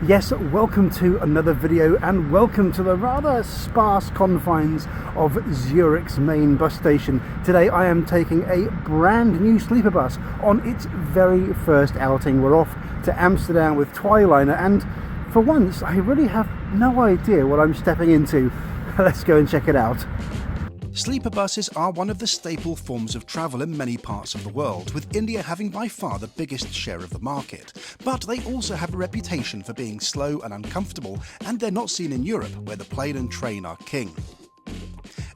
Yes, welcome to another video and welcome to the rather sparse confines of Zurich's main bus station. Today I am taking a brand new sleeper bus on its very first outing. We're off to Amsterdam with Twiliner, and for once I really have no idea what I'm stepping into. Let's go and check it out. Sleeper buses are one of the staple forms of travel in many parts of the world, with India having by far the biggest share of the market. But they also have a reputation for being slow and uncomfortable, and they're not seen in Europe, where the plane and train are king.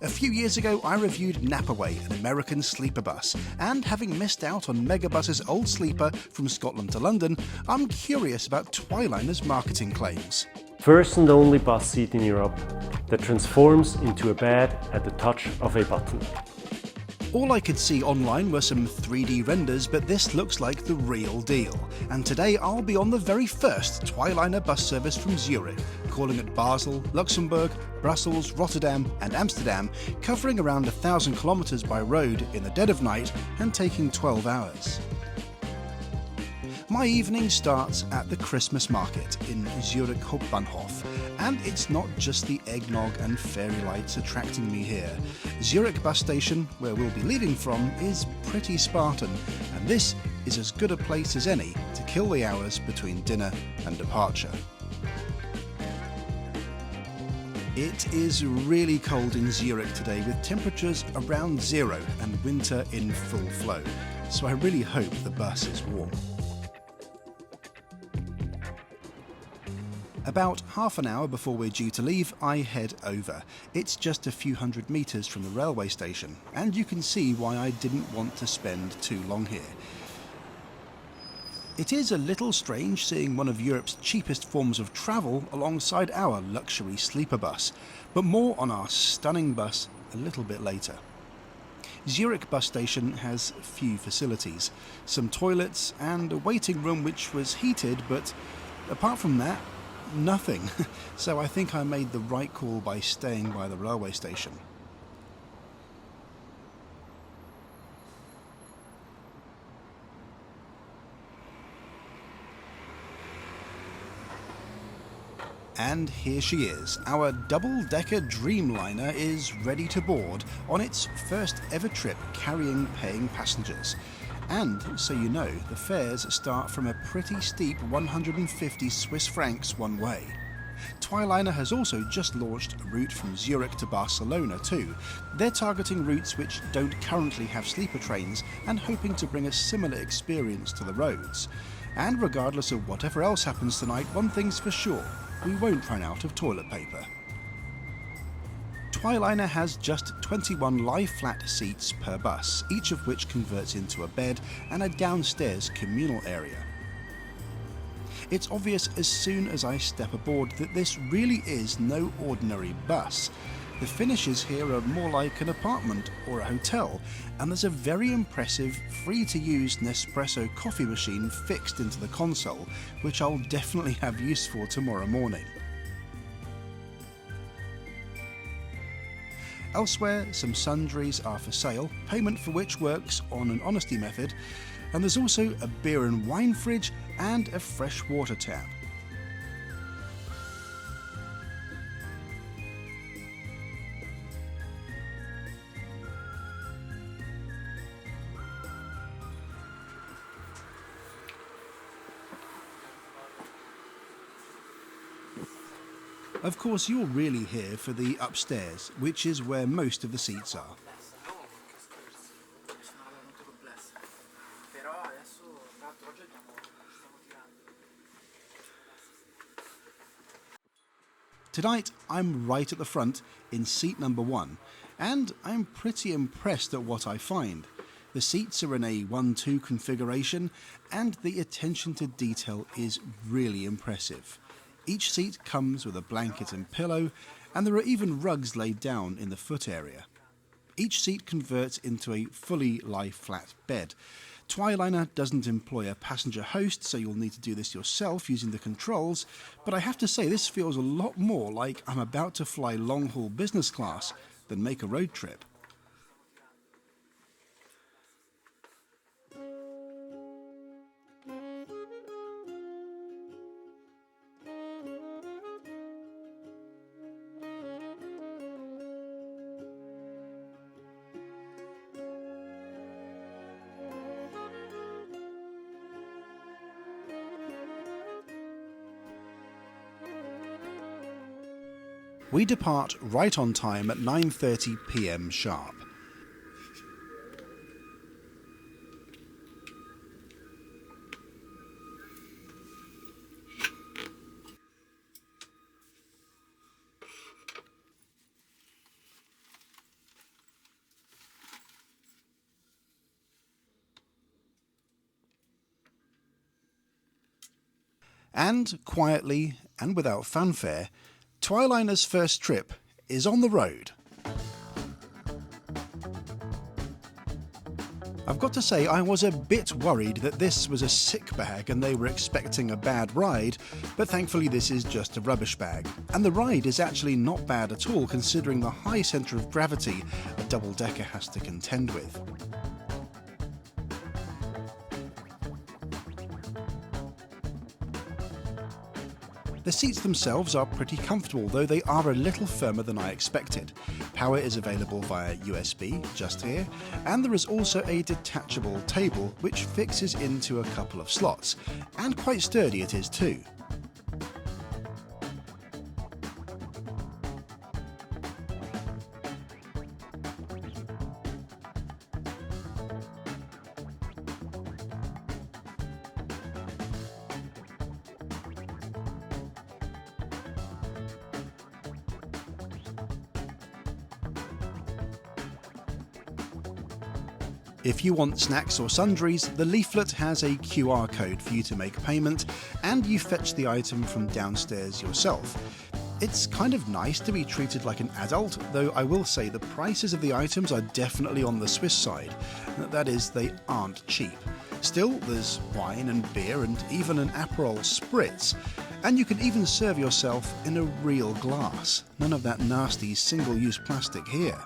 A few years ago I reviewed Napaway, an American sleeper bus, and having missed out on Megabus's old sleeper from Scotland to London, I'm curious about Twiliner's marketing claims. First and only bus seat in Europe that transforms into a bed at the touch of a button. All I could see online were some 3D renders, but this looks like the real deal. And today I'll be on the very first Twiliner bus service from Zurich, calling at Basel, Luxembourg, Brussels, Rotterdam and Amsterdam, covering around 1,000 kilometers by road in the dead of night and taking 12 hours. My evening starts at the Christmas market in Zurich Hauptbahnhof, and it's not just the eggnog and fairy lights attracting me here. Zurich bus station, where we'll be leaving from, is pretty Spartan, and this is as good a place as any to kill the hours between dinner and departure. It is really cold in Zurich today, with temperatures around zero and winter in full flow, so I really hope the bus is warm. About half an hour before we're due to leave, I head over. It's just a few hundred metres from the railway station, and you can see why I didn't want to spend too long here. It is a little strange seeing one of Europe's cheapest forms of travel alongside our luxury sleeper bus, but more on our stunning bus a little bit later. Zurich bus station has few facilities, some toilets and a waiting room which was heated, but apart from that, nothing. So I think I made the right call by staying by the railway station. And here she is. Our double-decker Dreamliner is ready to board on its first ever trip carrying paying passengers. And, so you know, the fares start from a pretty steep 150 Swiss francs one way. Twiliner has also just launched a route from Zurich to Barcelona too. They're targeting routes which don't currently have sleeper trains and hoping to bring a similar experience to the roads. And regardless of whatever else happens tonight, one thing's for sure, we won't run out of toilet paper. Twiliner has just 21 lie-flat seats per bus, each of which converts into a bed and a downstairs communal area. It's obvious as soon as I step aboard that this really is no ordinary bus. The finishes here are more like an apartment or a hotel, and there's a very impressive free-to-use Nespresso coffee machine fixed into the console, which I'll definitely have use for tomorrow morning. Elsewhere, some sundries are for sale, payment for which works on an honesty method, and there's also a beer and wine fridge and a fresh water tap. Of course, you're really here for the upstairs, which is where most of the seats are. Tonight, I'm right at the front in seat number 1, and I'm pretty impressed at what I find. The seats are in a 1-2 configuration, and the attention to detail is really impressive. Each seat comes with a blanket and pillow, and there are even rugs laid down in the foot area. Each seat converts into a fully lie-flat bed. Twiliner doesn't employ a passenger host, so you'll need to do this yourself using the controls, but I have to say this feels a lot more like I'm about to fly long-haul business class than make a road trip. We depart right on time at 9:30 p.m. sharp. And quietly and without fanfare, Twiliner's first trip is on the road. I've got to say, I was a bit worried that this was a sick bag and they were expecting a bad ride, but thankfully this is just a rubbish bag. And the ride is actually not bad at all considering the high centre of gravity a double-decker has to contend with. The seats themselves are pretty comfortable, though they are a little firmer than I expected. Power is available via USB, just here, and there is also a detachable table which fixes into a couple of slots, and quite sturdy it is too. If you want snacks or sundries, the leaflet has a QR code for you to make payment, and you fetch the item from downstairs yourself. It's kind of nice to be treated like an adult, though I will say the prices of the items are definitely on the Swiss side. That is, they aren't cheap. Still, there's wine and beer and even an Aperol Spritz. And you can even serve yourself in a real glass. None of that nasty single-use plastic here.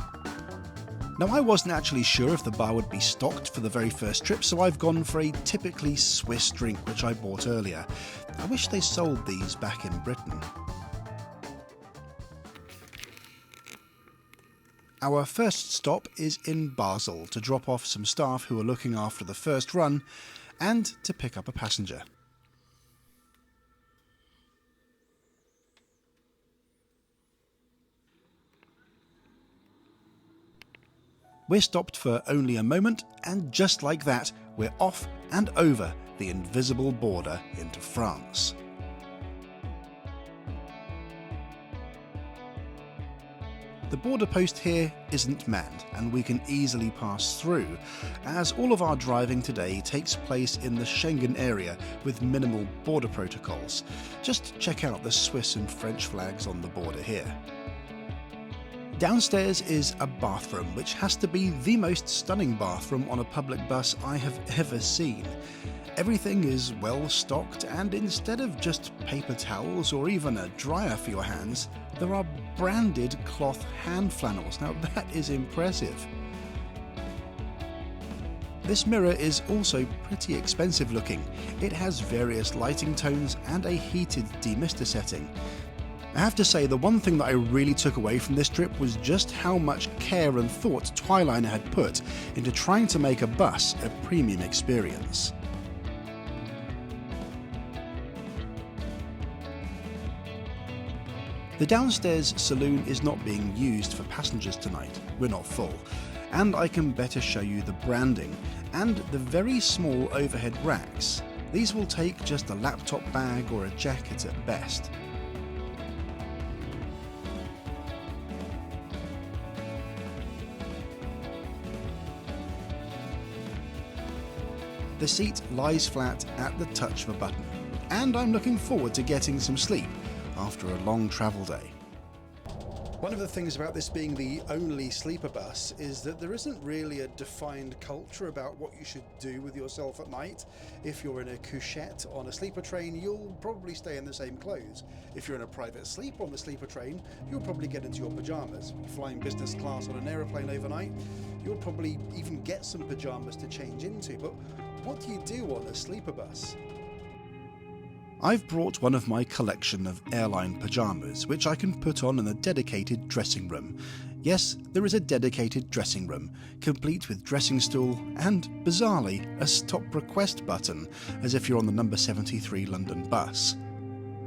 Now, I wasn't actually sure if the bar would be stocked for the very first trip, so I've gone for a typically Swiss drink which I bought earlier. I wish they sold these back in Britain. Our first stop is in Basel to drop off some staff who are looking after the first run and to pick up a passenger. We're stopped for only a moment, and just like that, we're off and over the invisible border into France. The border post here isn't manned, and we can easily pass through, as all of our driving today takes place in the Schengen area with minimal border protocols. Just check out the Swiss and French flags on the border here. Downstairs is a bathroom, which has to be the most stunning bathroom on a public bus I have ever seen. Everything is well stocked, and instead of just paper towels or even a dryer for your hands, there are branded cloth hand flannels. Now that is impressive. This mirror is also pretty expensive looking. It has various lighting tones and a heated demister setting. I have to say, the one thing that I really took away from this trip was just how much care and thought Twiliner had put into trying to make a bus a premium experience. The downstairs saloon is not being used for passengers tonight, we're not full, and I can better show you the branding and the very small overhead racks. These will take just a laptop bag or a jacket at best. The seat lies flat at the touch of a button, and I'm looking forward to getting some sleep after a long travel day. One of the things about this being the only sleeper bus is that there isn't really a defined culture about what you should do with yourself at night. If you're in a couchette on a sleeper train, you'll probably stay in the same clothes. If you're in a private sleeper on the sleeper train, you'll probably get into your pyjamas. Flying business class on an aeroplane overnight, you'll probably even get some pyjamas to change into. But what do you do on a sleeper bus? I've brought one of my collection of airline pyjamas, which I can put on in a dedicated dressing room. Yes, there is a dedicated dressing room, complete with dressing stool and, bizarrely, a stop request button, as if you're on the number 73 London bus.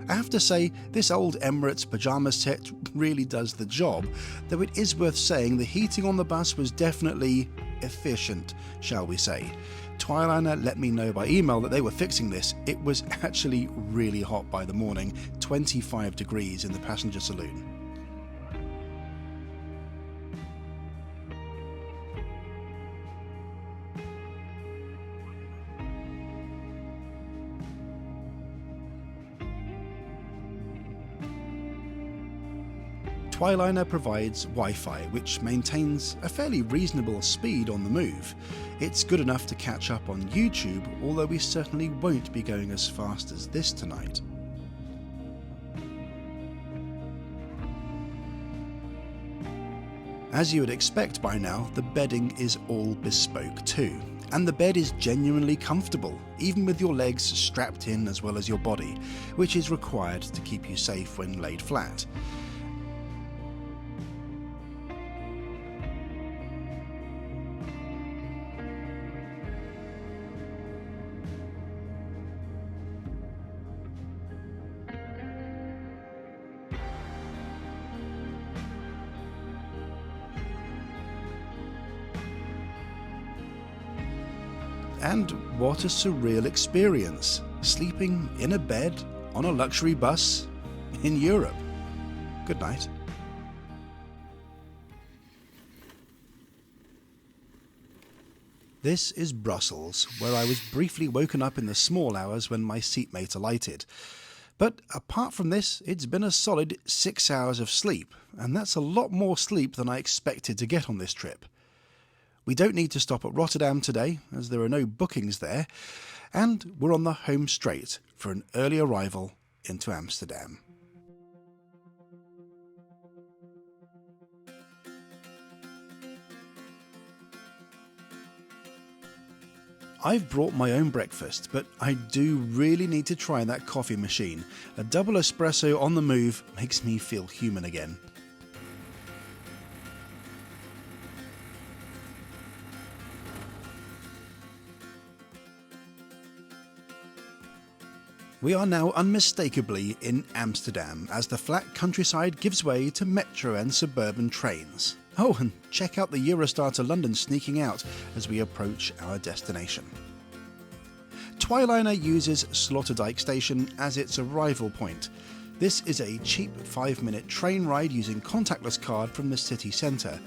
I have to say, this old Emirates pyjama set really does the job, though it is worth saying the heating on the bus was definitely efficient, shall we say. Twiliner let me know by email that they were fixing this. It was actually really hot by the morning, 25 degrees in the passenger saloon. Twiliner provides Wi-Fi, which maintains a fairly reasonable speed on the move. It's good enough to catch up on YouTube, although we certainly won't be going as fast as this tonight. As you would expect by now, the bedding is all bespoke too. And the bed is genuinely comfortable, even with your legs strapped in as well as your body, which is required to keep you safe when laid flat. And what a surreal experience, sleeping in a bed on a luxury bus in Europe. Good night. This is Brussels, where I was briefly woken up in the small hours when my seatmate alighted. But apart from this, it's been a solid 6 hours of sleep, and that's a lot more sleep than I expected to get on this trip. We don't need to stop at Rotterdam today, as there are no bookings there, and we're on the home straight for an early arrival into Amsterdam. I've brought my own breakfast, but I do really need to try that coffee machine. A double espresso on the move makes me feel human again. We are now unmistakably in Amsterdam, as the flat countryside gives way to metro and suburban trains. Oh, and check out the Eurostar to London sneaking out as we approach our destination. Twiliner uses Sloterdijk Station as its arrival point. This is a cheap 5-minute train ride using contactless card from the city centre.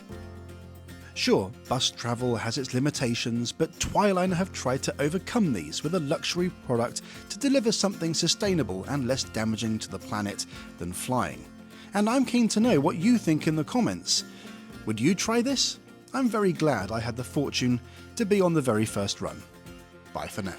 Sure, bus travel has its limitations, but Twiliner have tried to overcome these with a luxury product to deliver something sustainable and less damaging to the planet than flying. And I'm keen to know what you think in the comments. Would you try this? I'm very glad I had the fortune to be on the very first run. Bye for now.